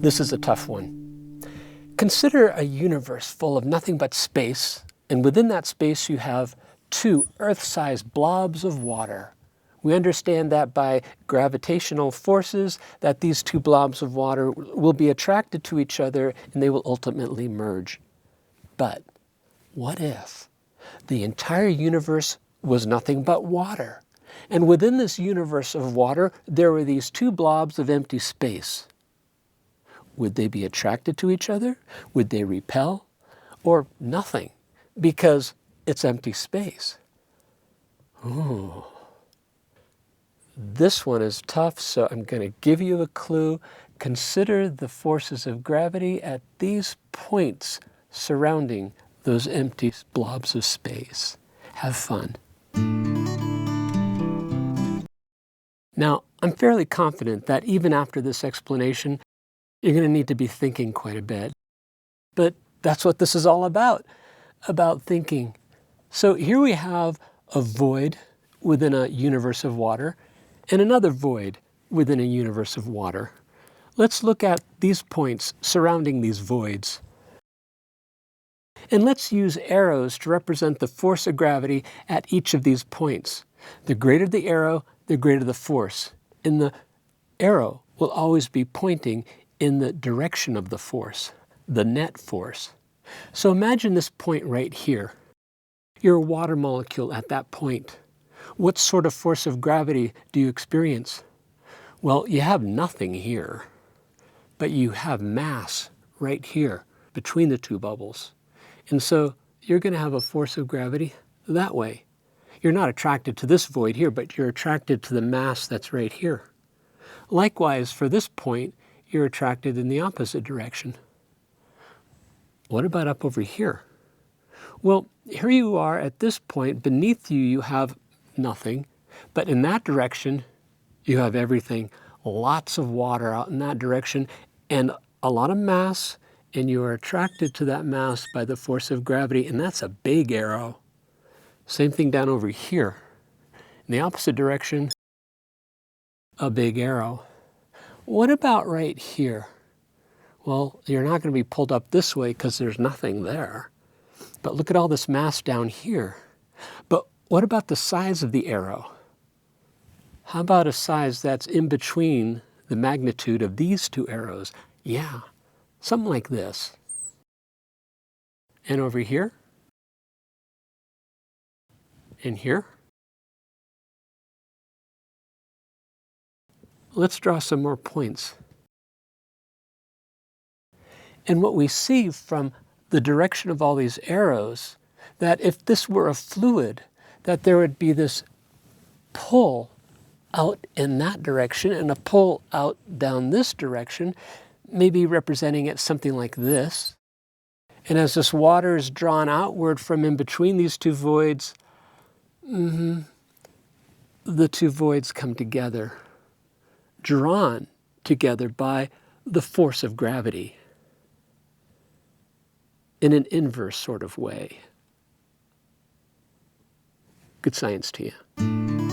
This is a tough one. Consider a universe full of nothing but space, and within that space you have two Earth-sized blobs of water. We understand that by gravitational forces that these two blobs of water will be attracted to each other and they will ultimately merge. But what if the entire universe was nothing but water? And within this universe of water, there were these two blobs of empty space. Would they be attracted to each other? Would they repel? Or nothing, because it's empty space? Ooh. This one is tough, so I'm going to give you a clue. Consider the forces of gravity at these points surrounding those empty blobs of space. Have fun. Now, I'm fairly confident that even after this explanation, you're going to need to be thinking quite a bit. But that's what this is all about thinking. So here we have a void within a universe of water, and another void within a universe of water. Let's look at these points surrounding these voids. And let's use arrows to represent the force of gravity at each of these points. The greater the arrow, the greater the force. And the arrow will always be pointing in the direction of the force, the net force. So imagine this point right here. You're a water molecule at that point. What sort of force of gravity do you experience? Well, you have nothing here, but you have mass right here between the two bubbles. And so you're going to have a force of gravity that way. You're not attracted to this void here, but you're attracted to the mass that's right here. Likewise, for this point, you're attracted in the opposite direction. What about up over here? Well, here you are at this point. Beneath you, you have nothing, but in that direction, you have everything. Lots of water out in that direction and a lot of mass, and you are attracted to that mass by the force of gravity, and that's a big arrow. Same thing down over here. In the opposite direction, a big arrow. What about right here? Well, you're not going to be pulled up this way because there's nothing there. But look at all this mass down here. But what about the size of the arrow? How about a size that's in between the magnitude of these two arrows? Yeah, something like this. And over here? And here? Let's draw some more points. And what we see from the direction of all these arrows, that if this were a fluid, that there would be this pull out in that direction and a pull out down this direction, maybe representing it something like this. And as this water is drawn outward from in between these two voids, the two voids come together, drawn together by the force of gravity in an inverse sort of way. Good science to you.